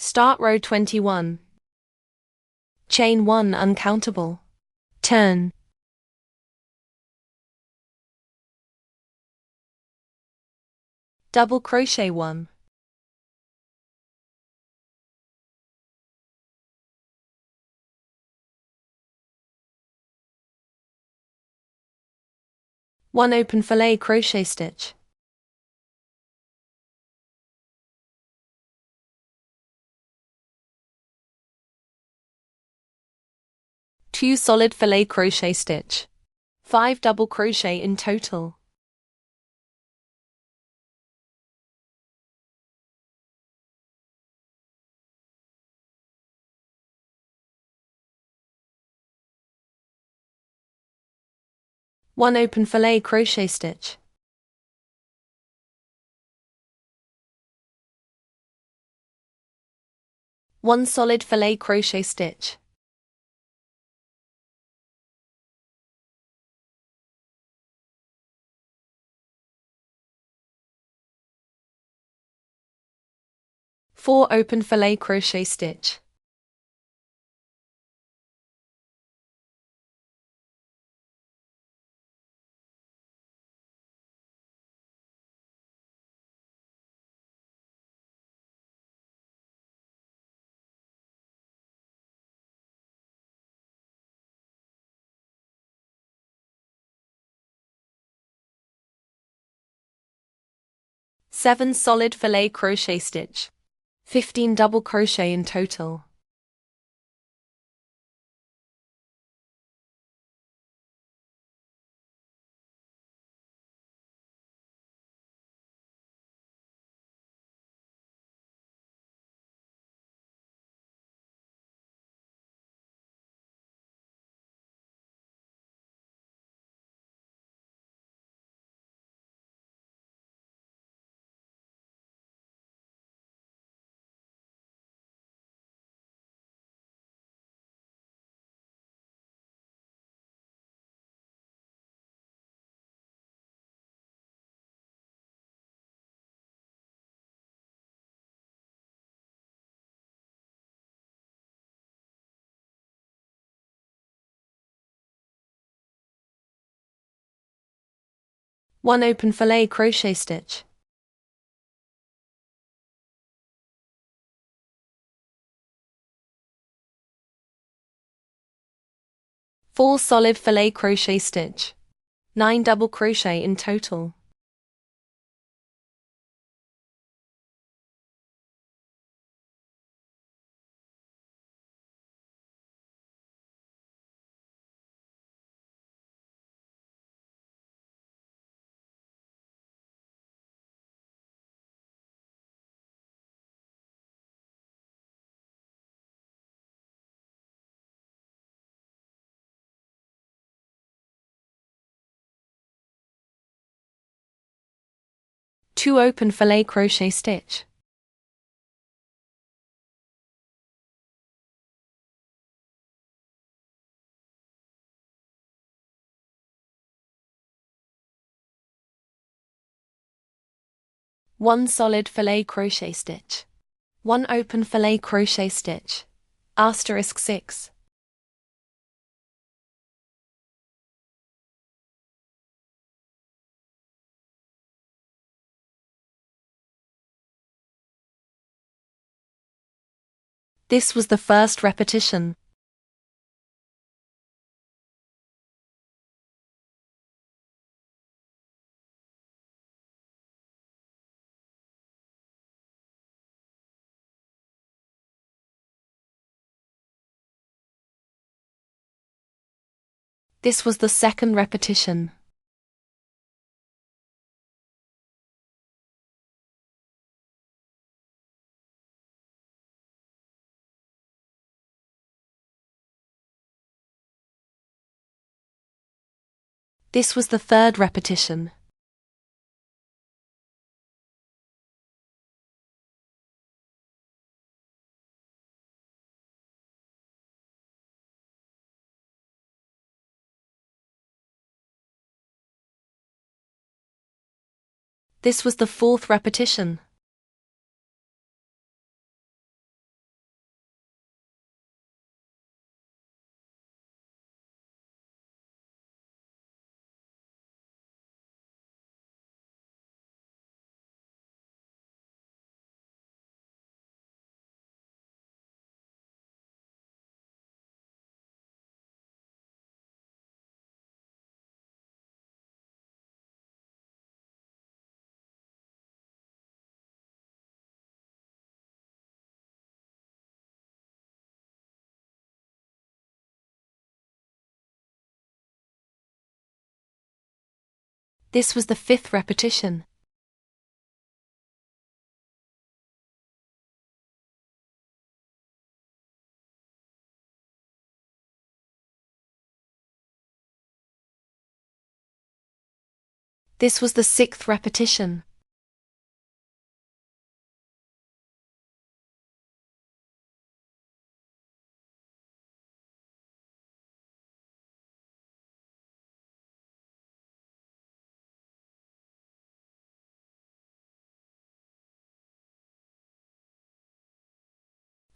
Start row 21. Chain 1 uncountable. Turn. Double crochet 1. One open fillet crochet stitch. Two solid fillet crochet stitch. 5 double crochet in total. One open fillet crochet stitch. One solid fillet crochet stitch. Four open fillet crochet stitch. Seven solid fillet crochet stitch. 15 double crochet in total. One open fillet crochet stitch. Four solid fillet crochet stitch. 9 double crochet in total. Two open fillet crochet stitch. One solid fillet crochet stitch. One open fillet crochet stitch. Asterisk 6. This was the first repetition. This was the second repetition. This was the third repetition. This was the fourth repetition. This was the 5th repetition. This was the 6th repetition.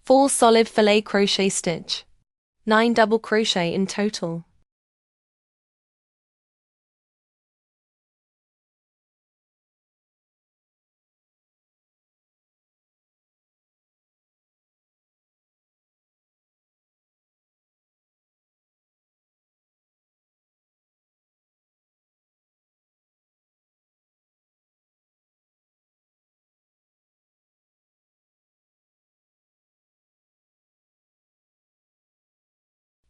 Four solid filet crochet stitch. 9 double crochet in total.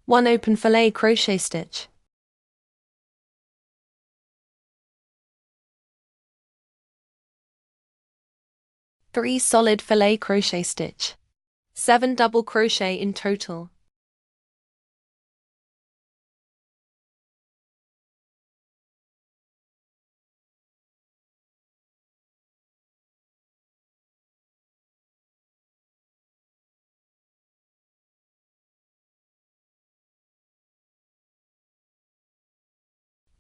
One open filet crochet stitch. Three solid filet crochet stitch. 7 double crochet in total.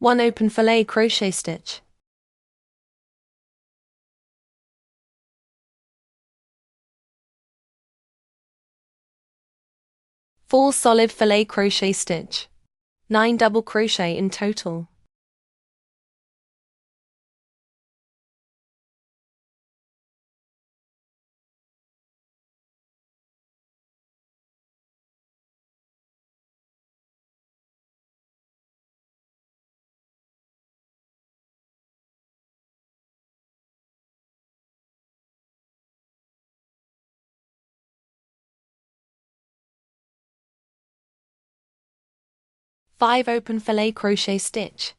One open filet crochet stitch. Four solid filet crochet stitch. 9 double crochet in total. Five open filet crochet stitch.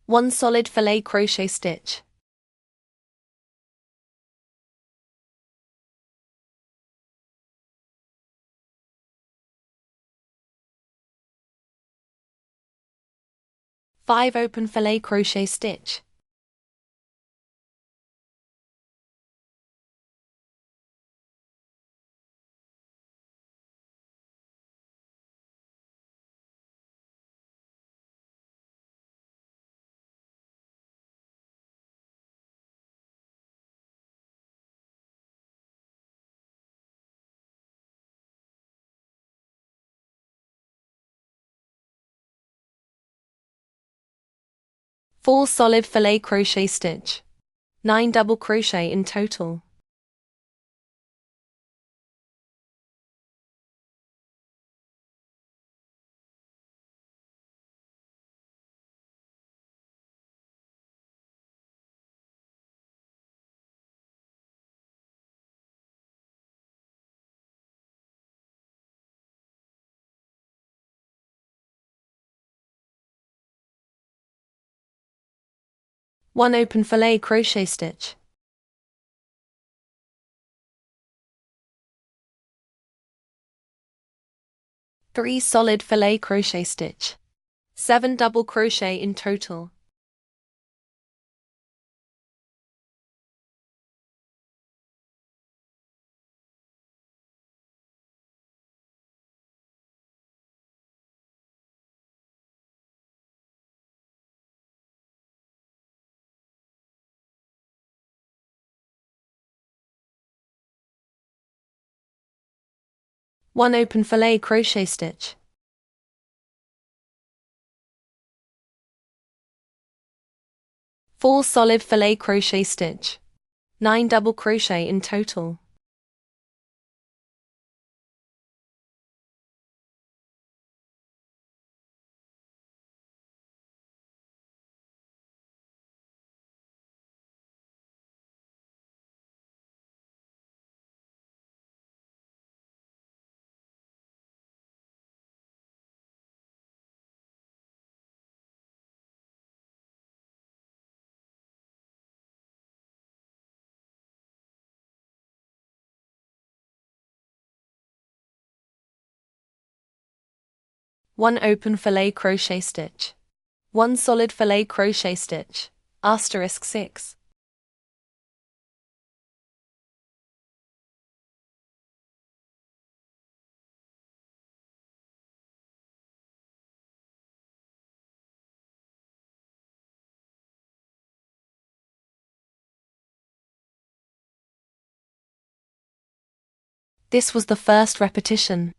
One solid filet crochet stitch. Five open filet crochet stitch. Four solid filet crochet stitch. 9 double crochet in total. One open filet crochet stitch. Three solid filet crochet stitch. 7 double crochet in total. One open filet crochet stitch. 4 solid filet crochet stitch. 9 double crochet in total. One open filet crochet stitch. 1 solid filet crochet stitch. Asterisk 6. This was the first repetition.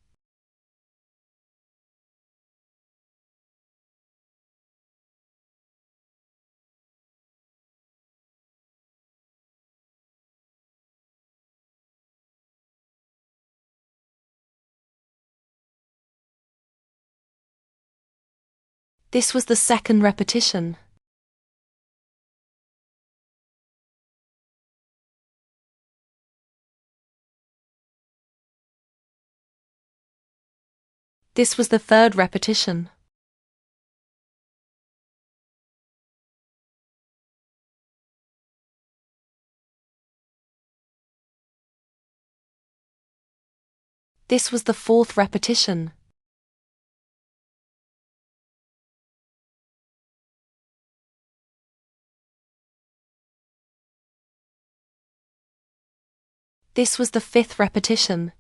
This was the second repetition. This was the third repetition. This was the fourth repetition. This was the fifth repetition.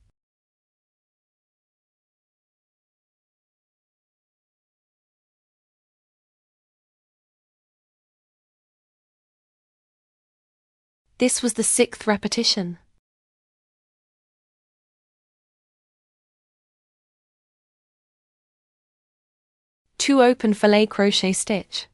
This was the sixth repetition. Two open filet crochet stitch.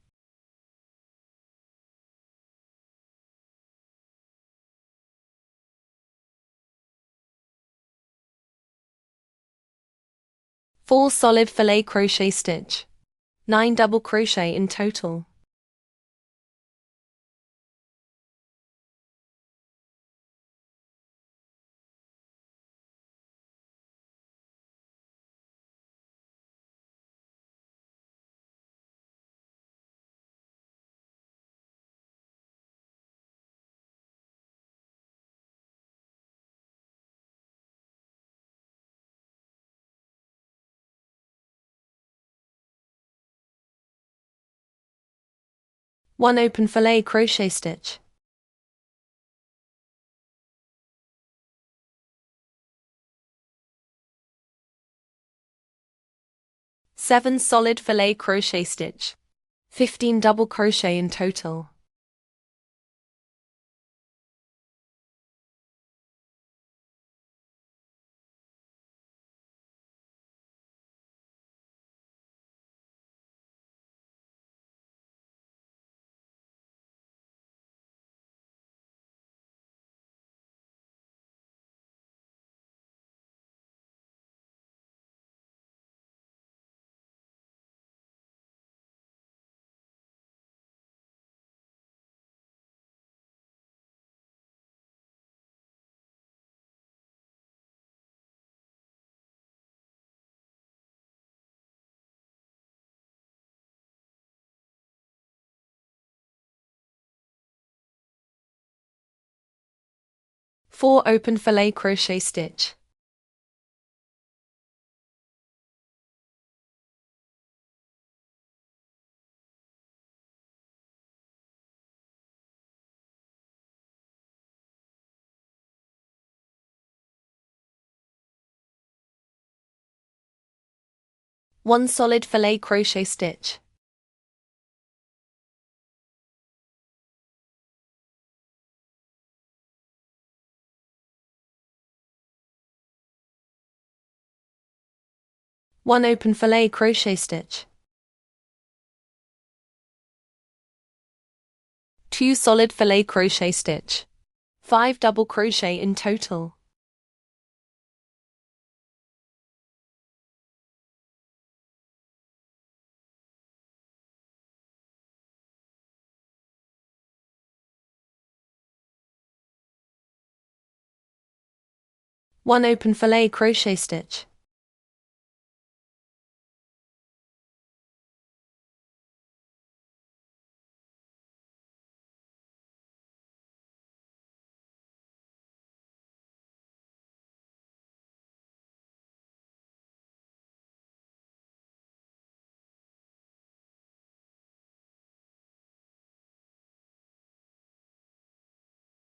Four solid filet crochet stitch. 9 double crochet in total. One open filet crochet stitch. Seven solid filet crochet stitch. 15 double crochet in total. Four open filet crochet stitch. One solid filet crochet stitch. One open filet crochet stitch. 2 solid filet crochet stitch. 5 double crochet in total. One open filet crochet stitch.